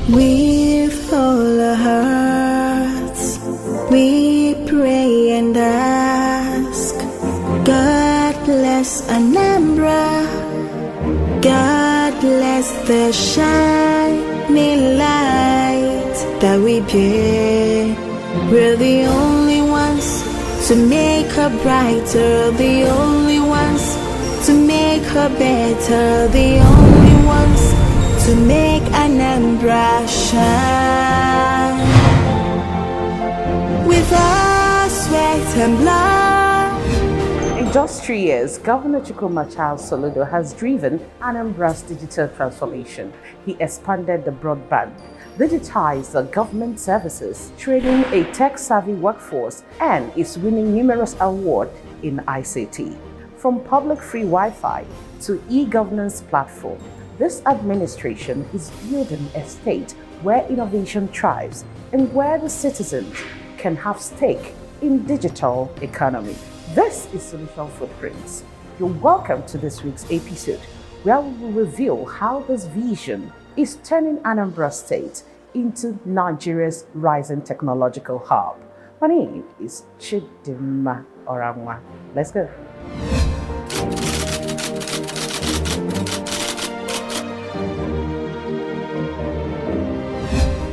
With all our hearts, we pray and ask, God bless Anambra, God bless the shining light that we bear. We're the only ones to make her brighter, the only ones to make her better, the only ones to make Anambra shine. With our sweat and blood. In just 3 years, Governor Soludo has driven Anambra's digital transformation. He expanded the broadband, digitized the government services, training a tech-savvy workforce, and is winning numerous awards in ICT. From public free Wi-Fi to e-governance platform, this administration is building a state where innovation thrives and where the citizens can have stake in digital economy. This is Solution Footprints. You're welcome to this week's episode, where we will reveal how this vision is turning Anambra State into Nigeria's rising technological hub. My name is Chidima Oramwa. Let's go.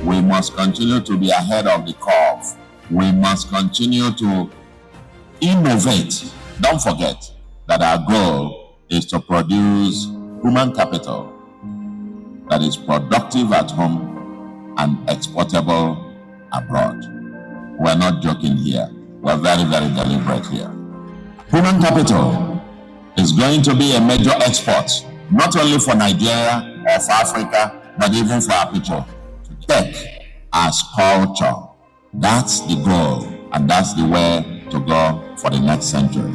We must continue to be ahead of the curve. We must continue to innovate. Don't forget that our goal is to produce human capital that is productive at home and exportable abroad. We're not joking here. We're very, very deliberate here. Human capital is going to be a major export, not only for Nigeria or for Africa, but even for our people. Tech as culture. That's the goal, and that's the way to go for the next century.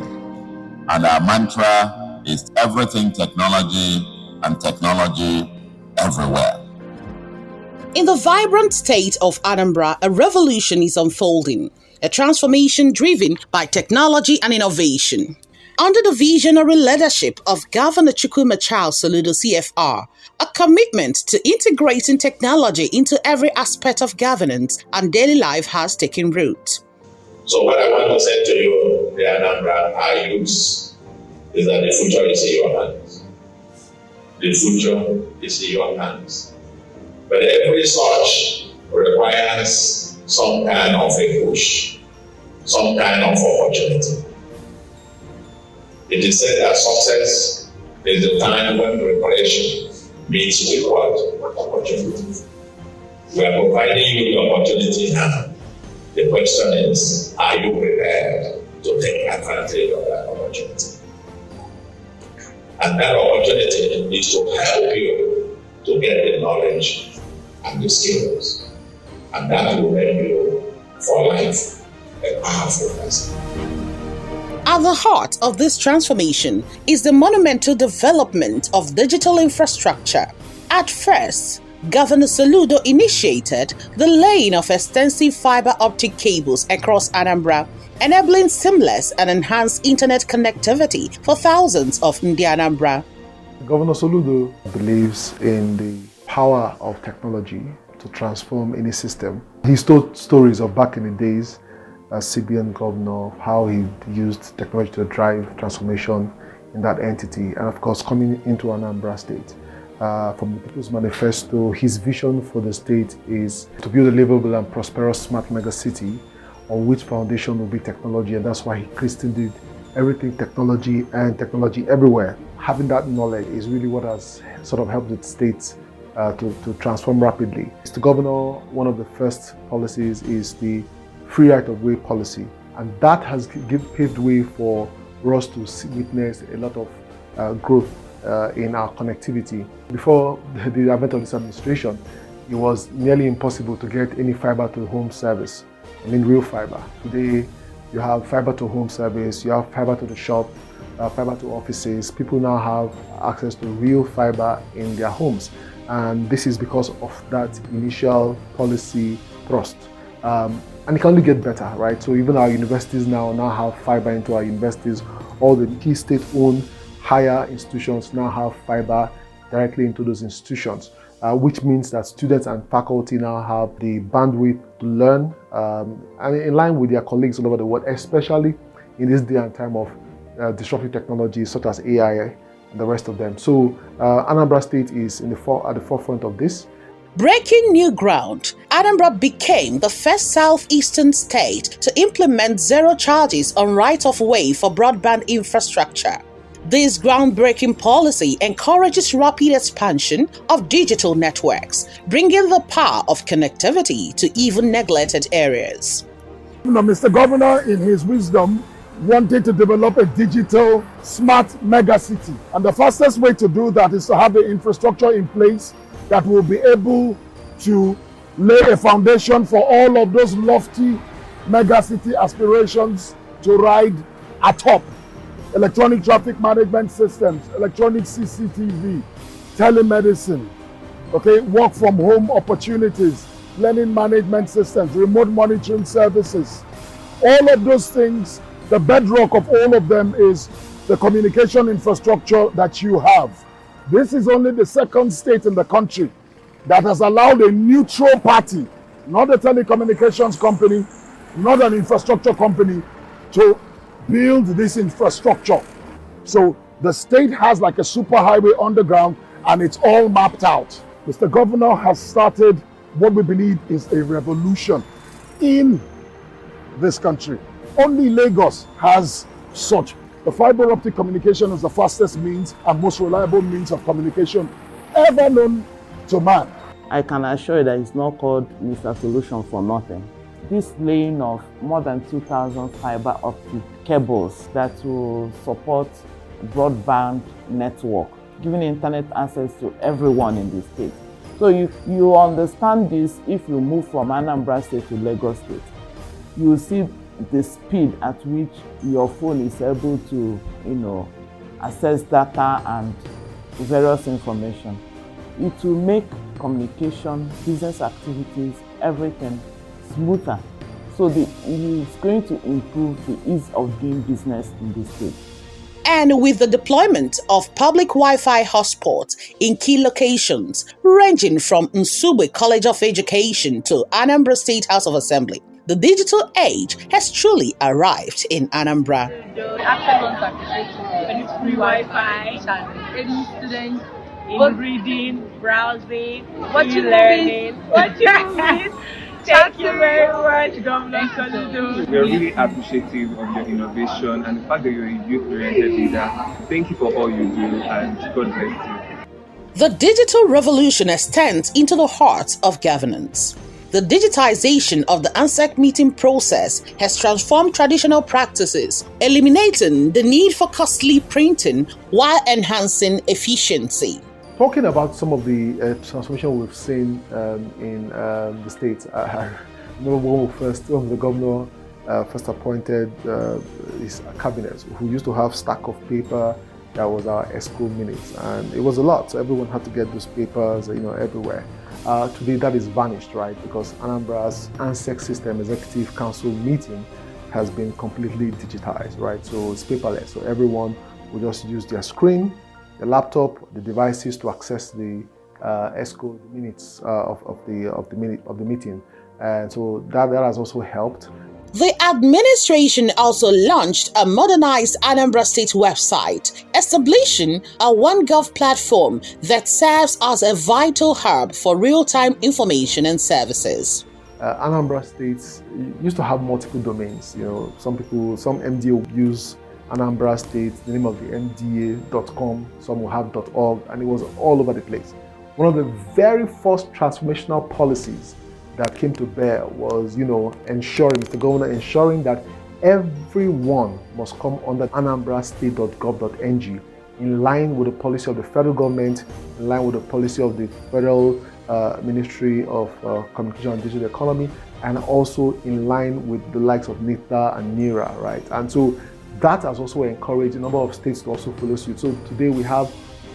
And our mantra is everything technology and technology everywhere. In the vibrant state of Anambra, a revolution is unfolding, a transformation driven by technology and innovation. Under the visionary leadership of Governor Soludo CFR, a commitment to integrating technology into every aspect of governance and daily life has taken root. So what I want to say to you, the Anambra our youths, is that the future is in your hands. The future is in your hands. But every search requires some kind of a push, some kind of opportunity. It is said that success is the time when preparation meets with what? Opportunity. We are providing you the opportunity now. The question is, are you prepared to take advantage of that opportunity? And that opportunity is to help you to get the knowledge and the skills. And that will make you, for life, a powerful person. At the heart of this transformation is the monumental development of digital infrastructure. At first, Governor Soludo initiated the laying of extensive fiber optic cables across Anambra, enabling seamless and enhanced internet connectivity for thousands of Anambra. Governor Soludo believes in the power of technology to transform any system. He's told stories of back in the days as CBN governor, how he used technology to drive transformation in that entity, and of course coming into Anambra State. From the People's Manifesto, his vision for the state is to build a livable and prosperous smart mega city on which foundation will be technology, and that's why he christened it everything technology and technology everywhere. Having that knowledge is really what has sort of helped the state to transform rapidly. The governor, one of the first policies is the free right of way policy, and that has paved way for us to witness a lot of growth in our connectivity. Before the advent of this administration, it was nearly impossible to get any fiber to home service. I mean real fiber. Today you have fiber to home service, you have fiber to the shop, fiber to offices. People now have access to real fiber in their homes, and this is because of that initial policy thrust. And it can only get better, right? So even our universities now have fiber into our universities. All the key state-owned higher institutions now have fiber directly into those institutions, which means that students and faculty now have the bandwidth to learn and in line with their colleagues all over the world, especially in this day and time of disruptive technologies such as AI and the rest of them. So Anambra State is at the forefront of this. Breaking new ground, Anambra became the first southeastern state to implement zero charges on right-of-way for broadband infrastructure. This groundbreaking policy encourages rapid expansion of digital networks, bringing the power of connectivity to even neglected areas. Mr. Governor, in his wisdom, wanted to develop a digital smart megacity. And the fastest way to do that is to have the infrastructure in place that will be able to lay a foundation for all of those lofty megacity aspirations to ride atop. Electronic traffic management systems, electronic CCTV, telemedicine, work from home opportunities, learning management systems, remote monitoring services. All of those things, the bedrock of all of them is the communication infrastructure that you have. This is only the second state in the country that has allowed a neutral party, not a telecommunications company, not an infrastructure company, to build this infrastructure. So the state has like a superhighway underground and it's all mapped out. Mr. Governor has started what we believe is a revolution in this country. Only Lagos has such. The fiber optic communication is the fastest means and most reliable means of communication ever known to man. I can assure you that it's not called Mr. Solution for nothing. This laying of more than 2,000 fiber optic cables that will support broadband network, giving internet access to everyone in the state. So you understand this if you move from Anambra State to Lagos State. You will see the speed at which your phone is able to, access data and various information. It will make communication, business activities, everything smoother. So it's going to improve the ease of doing business in this state. And with the deployment of public Wi-Fi hotspots in key locations, ranging from Nsugbe College of Education to Anambra State House of Assembly, the digital age has truly arrived in Anambra. After loans application, it's free Wi-Fi, any student in reading, browsing, watching learning, watching movies. Thank you very much, Governor Soludo. We are really appreciative of your innovation and the fact that you're a youth-oriented leader. Thank you for all you do and God bless you. The digital revolution extends into the heart of governance. The digitization of the ANSEC meeting process has transformed traditional practices, eliminating the need for costly printing while enhancing efficiency. Talking about some of the transformation we've seen in the States, I remember when the governor first appointed his cabinet, who used to have stack of paper. That was our ESCO minutes, and it was a lot. So everyone had to get those papers, everywhere. Today that is vanished, right? Because Anambra's ANSEC system executive council meeting has been completely digitized, right? So it's paperless. So everyone will just use their screen, the laptop, the devices to access the ESCO minutes of the meeting, and so that has also helped. The administration also launched a modernized Anambra State website, establishing a OneGov platform that serves as a vital hub for real-time information and services. Anambra State used to have multiple domains. Some MDA use Anambra State, the name of the MDA.com, some will have .org, and it was all over the place. One of the very first transformational policies that came to bear was, ensuring that everyone must come under anambrastate.gov.ng in line with the policy of the federal government, in line with the policy of the Federal Ministry of Communication and Digital Economy, and also in line with the likes of NITA and NERA, right? And so that has also encouraged a number of states to also follow suit. So today we have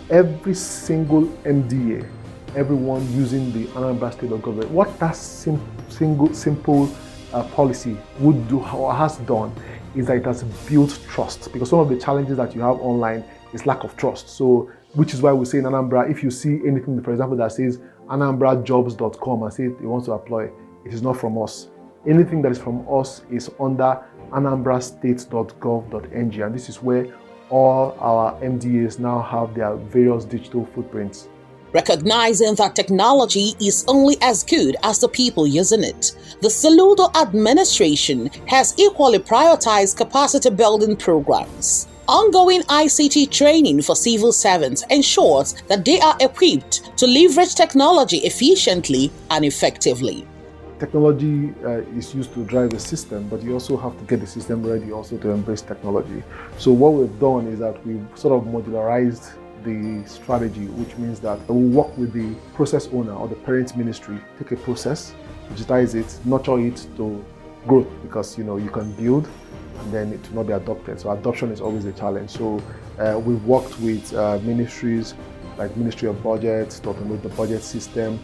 every single MDA, everyone using the Anambra State.gov. What that simple policy would do or has done is that it has built trust, because some of the challenges that you have online is lack of trust. So which is why we say in Anambra, if you see anything, for example, that says anambrajobs.com and say it wants to apply, it is not from us. Anything that is from us is under anambrastate.gov.ng, and this is where all our MDAs now have their various digital footprints. Recognizing that technology is only as good as the people using it, the Soludo administration has equally prioritized capacity building programs. Ongoing ICT training for civil servants ensures that they are equipped to leverage technology efficiently and effectively. Technology is used to drive the system, but you also have to get the system ready also to embrace technology. So what we've done is that we've sort of modularized the strategy, which means that we'll work with the process owner or the parent ministry, take a process, digitize it, nurture it to growth, because you can build and then it will not be adopted. So adoption is always a challenge. So we've worked with ministries like Ministry of Budget to automate the budget system.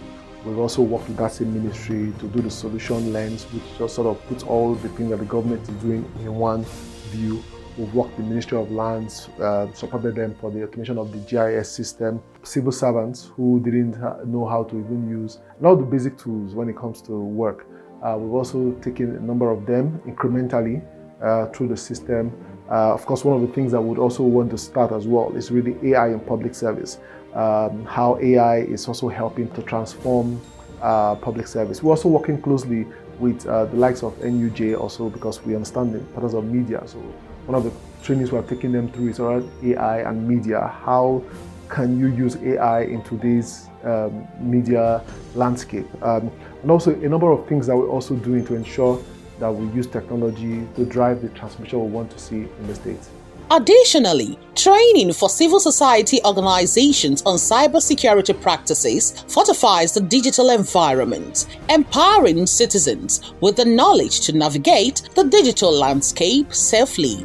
We've also worked with that same ministry to do the solution lens, which just sort of puts all the things that the government is doing in one view. We've worked with the Ministry of Lands, supported them for the automation of the GIS system. Civil servants who didn't know how to even use all the basic tools when it comes to work. We've also taken a number of them incrementally through the system. Of course, one of the things I would also want to start as well is really AI in public service. How AI is also helping to transform public service. We're also working closely with the likes of NUJ also, because we understand the importance of media. So one of the trainings we're taking them through is around AI and media. How can you use AI in today's media landscape? And also a number of things that we're also doing to ensure that we use technology to drive the transformation we want to see in the States. Additionally, training for civil society organizations on cybersecurity practices fortifies the digital environment, empowering citizens with the knowledge to navigate the digital landscape safely.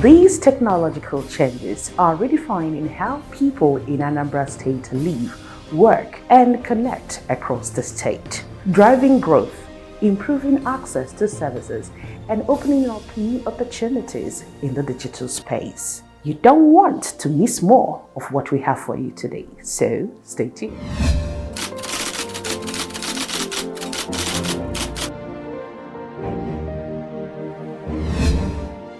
These technological changes are redefining how people in Anambra State live, work, and connect across the state, driving growth, improving access to services, and opening up new opportunities in the digital space. You don't want to miss more of what we have for you today, so stay tuned.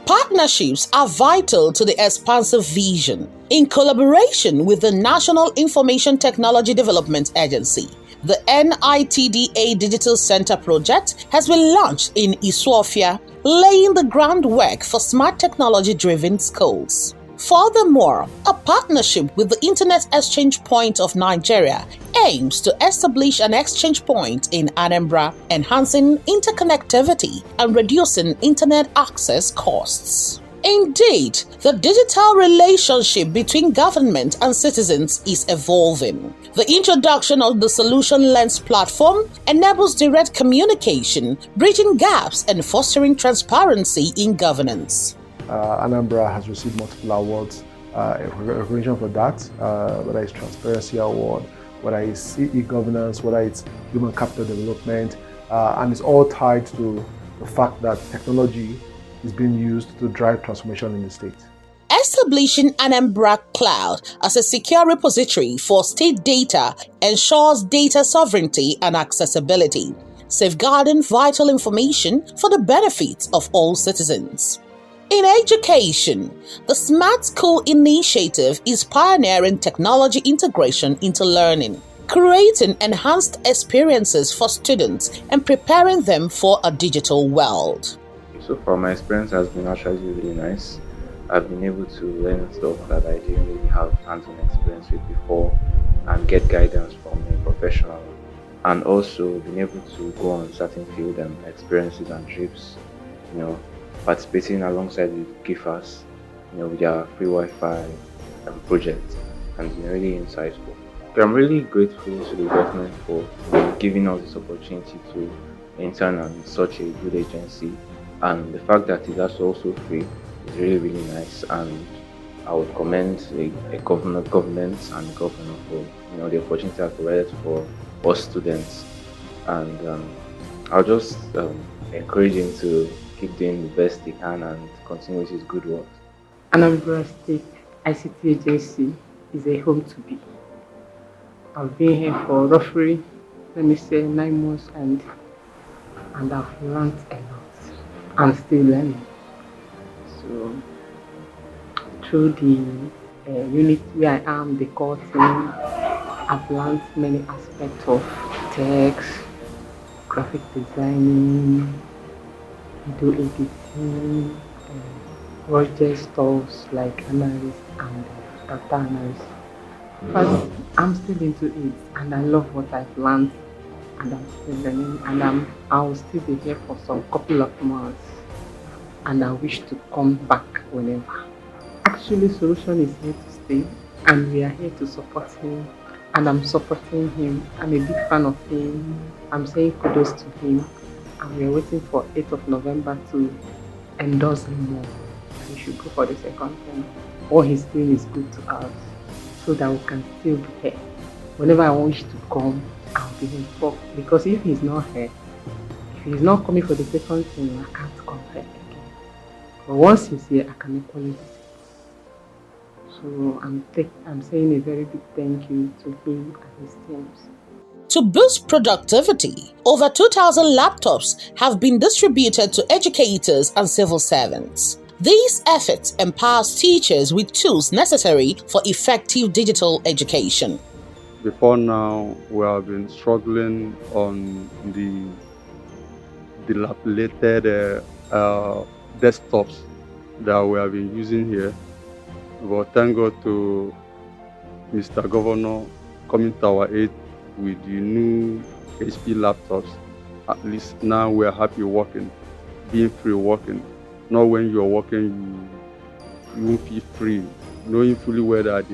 Partnerships are vital to the expansive vision. In collaboration with the National Information Technology Development Agency, the NITDA Digital Center project has been launched in Isuofia, laying the groundwork for smart technology-driven schools. Furthermore, a partnership with the Internet Exchange Point of Nigeria aims to establish an exchange point in Anambra, enhancing interconnectivity and reducing internet access costs. Indeed, the digital relationship between government and citizens is evolving. The introduction of the Solution Lens platform enables direct communication, bridging gaps and fostering transparency in governance. Anambra has received multiple awards, recognition for that, whether it's Transparency Award, whether it's e-governance, whether it's human capital development, and it's all tied to the fact that technology is being used to drive transformation in the state. Establishing Anambra Cloud as a secure repository for state data ensures data sovereignty and accessibility, safeguarding vital information for the benefit of all citizens. In education, the Smart School Initiative is pioneering technology integration into learning, creating enhanced experiences for students and preparing them for a digital world. So far, my experience has been actually really nice. I've been able to learn stuff that I didn't really have hands-on experience with before and get guidance from a professional, and also been able to go on certain field experiences and trips, participating alongside with GIFAs, with their free Wi-Fi project, and really insightful. So I'm really grateful to the government for giving us this opportunity to intern on such a good agency, and the fact that it's also free is really, really nice, and I would commend the government and the governor for the opportunity I've provided for us students, and I'll just encourage him to keep doing the best he can and continue with his good work. Anambra State ICT Agency is a home to be. I've been here for roughly, let me say, 9 months, and I've learned a lot. I'm still learning. So through the unit where I am, the core team, I've learned many aspects of text, graphic designing, video editing, project stuff like analyst and data analyst. But I'm still into it, and I love what I've learned, and I'm still learning, and I'll still be here for some couple of months, and I wish to come back whenever. Actually, Solution is here to stay, and we are here to support him, and I'm supporting him. I'm a big fan of him. I'm saying kudos to him, and we are waiting for 8th of November to endorse him more. And he should go for the second term. All he's doing is good to us, so that we can still be here. Whenever I want you to come, I'll be here. Because if he's not here, if he's not coming for the second term, I can't come here again. But once he's here, I can equally visit. So I'm saying a very big thank you to him and his teams. To boost productivity, over 2,000 laptops have been distributed to educators and civil servants. These efforts empowers teachers with tools necessary for effective digital education. Before now, we have been struggling on the dilapidated desktops that we have been using here. But thank God to Mr. Governor coming to our aid with the new HP laptops. At least now we are happy working, being free working. Not when you are working, you won't feel free, knowing fully well that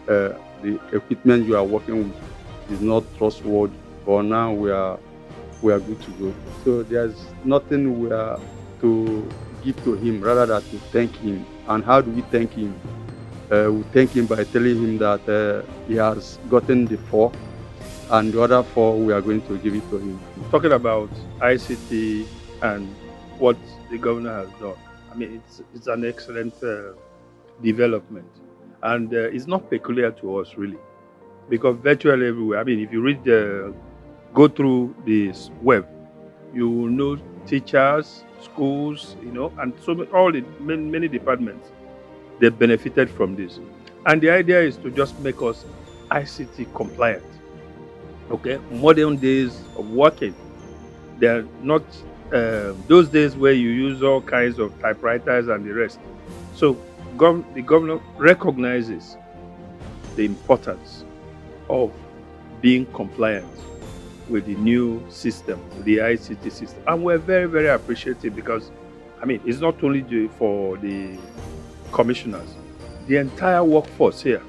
the equipment you are working with is not trustworthy. But now we are good to go. So there's nothing we are to give to him rather than to thank him. And how do we thank him? We thank him by telling him that he has gotten the 4, and the other 4 we are going to give it to him. Talking about ICT and what the governor has done, I mean, it's an excellent development, and it's not peculiar to us really, because virtually everywhere. I mean, if you go through this web, you will know teachers, schools, and all the many departments, they benefited from this. And the idea is to just make us ICT compliant. Okay, modern days of working, they're not those days where you use all kinds of typewriters and the rest. So the governor recognizes the importance of being compliant with the new system, the ICT system. And we're very, very appreciative because, I mean, it's not only for the commissioners. The entire workforce here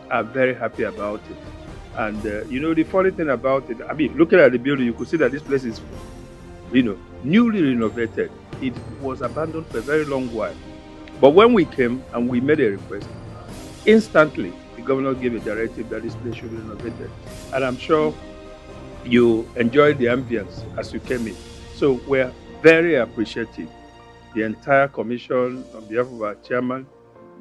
are very happy about it. And, the funny thing about it, I mean, looking at the building, you could see that this place is, newly renovated. It was abandoned for a very long while. But when we came and we made a request, instantly, the governor gave a directive that this place should be renovated. And I'm sure you enjoyed the ambience as you came in. So we're very appreciative. The entire commission, on behalf of our chairman,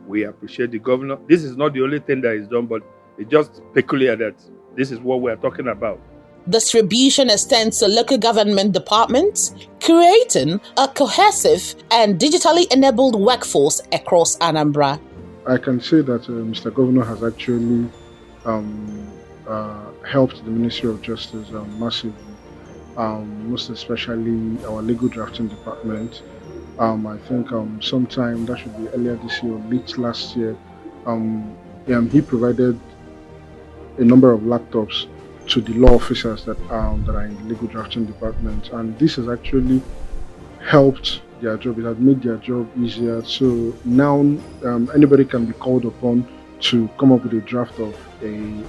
we appreciate the governor. This is not the only thing that is done, but it's just peculiar that this is what we're talking about. Distribution extends to local government departments, creating a cohesive and digitally enabled workforce across Anambra. I can say that Mr. Governor has actually helped the Ministry of Justice massively, most especially our legal drafting department. I think sometime, that should be earlier this year or late last year, he provided a number of laptops to the law officers that are in the legal drafting department, and this has actually helped their job. It has made their job easier. So now anybody can be called upon to come up with a draft of an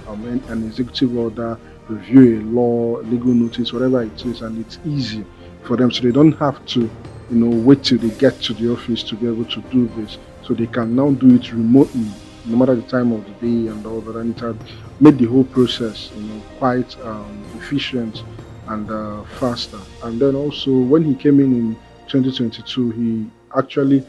executive order, review a law, legal notice, whatever it is, and it's easy for them. So they don't have to wait till they get to the office to be able to do this. So they can now do it remotely, no matter the time of the day and all that. And it has made the whole process, quite efficient and faster. And then also, when he came in 2022, he actually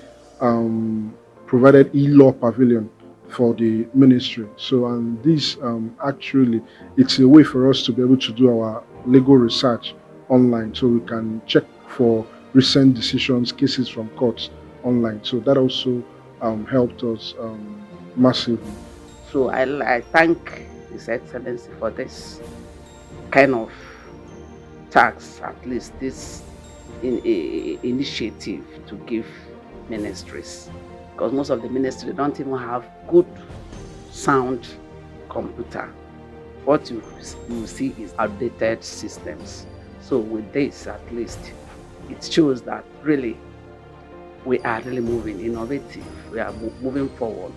provided e-law pavilion for the ministry. So, and this actually, it's a way for us to be able to do our legal research online, so we can check for recent decisions, cases from courts online. So that also helped us massively. So I thank His Excellency for this kind of tax, at least this initiative to give ministries, because most of the ministries don't even have good sound computer. What you see is outdated systems. So with this, at least, it shows that really we are really moving innovative. We are moving forward.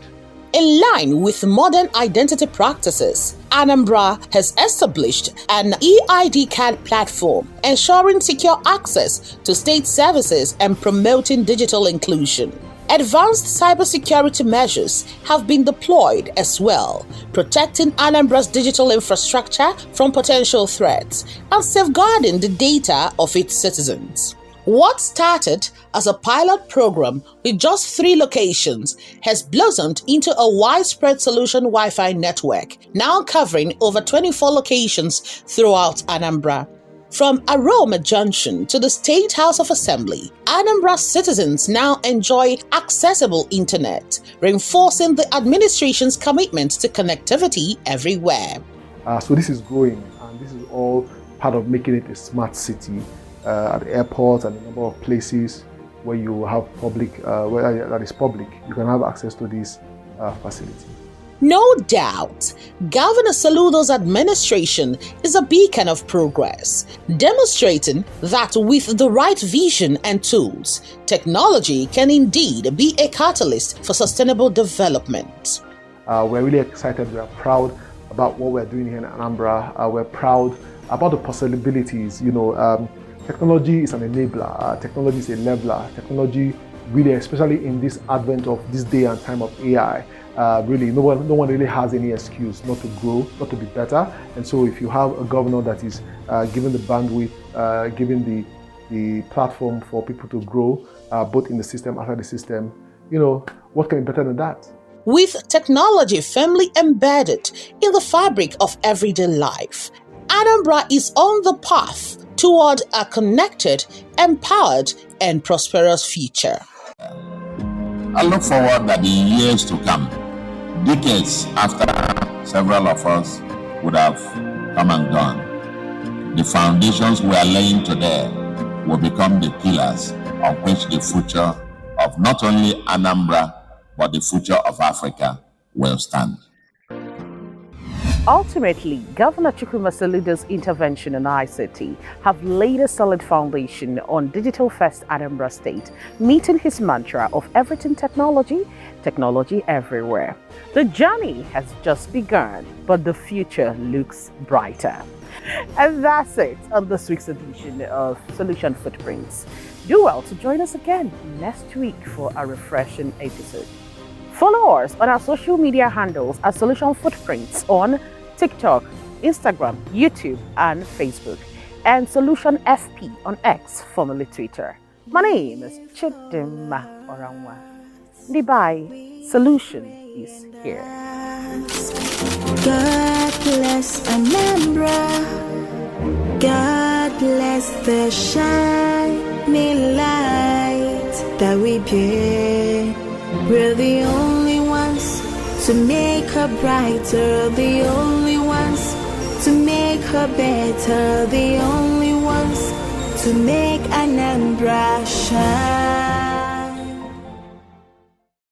In line with modern identity practices, Anambra has established an eID card platform, ensuring secure access to state services and promoting digital inclusion. Advanced cybersecurity measures have been deployed as well, protecting Anambra's digital infrastructure from potential threats and safeguarding the data of its citizens. What started as a pilot program with just 3 locations has blossomed into a widespread solution Wi-Fi network, now covering over 24 locations throughout Anambra. From Aroma Junction to the State House of Assembly, Anambra citizens now enjoy accessible internet, reinforcing the administration's commitment to connectivity everywhere. So this is growing, and this is all part of making it a smart city. At the airports and a number of places where you have public, where that is public, you can have access to this facility. No doubt, Governor Soludo's administration is a beacon of progress, demonstrating that with the right vision and tools, technology can indeed be a catalyst for sustainable development. We're really excited, we are proud about what we're doing here in Anambra. We're proud about the possibilities. Technology is an enabler, technology is a leveler, technology really, especially in this advent of this day and time of AI, really no one really has any excuse not to grow, not to be better. And so if you have a governor that is given the bandwidth, given the platform for people to grow, both in the system, outside the system, what can be better than that? With technology firmly embedded in the fabric of everyday life, Anambra is on the path toward a connected, empowered, and prosperous future. I look forward that in years to come, decades after several of us would have come and gone, the foundations we are laying today will become the pillars on which the future of not only Anambra, but the future of Africa will stand. Ultimately, Governor Chukwuma Soludo's intervention in ICT have laid a solid foundation on digital-first Anambra State, meeting his mantra of everything technology, technology everywhere. The journey has just begun, but the future looks brighter. And that's it on this week's edition of Solution Footprints. Do well to join us again next week for a refreshing episode. Follow us on our social media handles at Solution Footprints on TikTok, Instagram, YouTube, and Facebook, and Solution FP on X, formerly Twitter. My name is Chidima Oranwa. Dubai Solution is here. God bless Anambra. God bless the shining light that we bear. We're the only ones to make her brighter, the only ones to make her better, the only ones to make Anambra shine.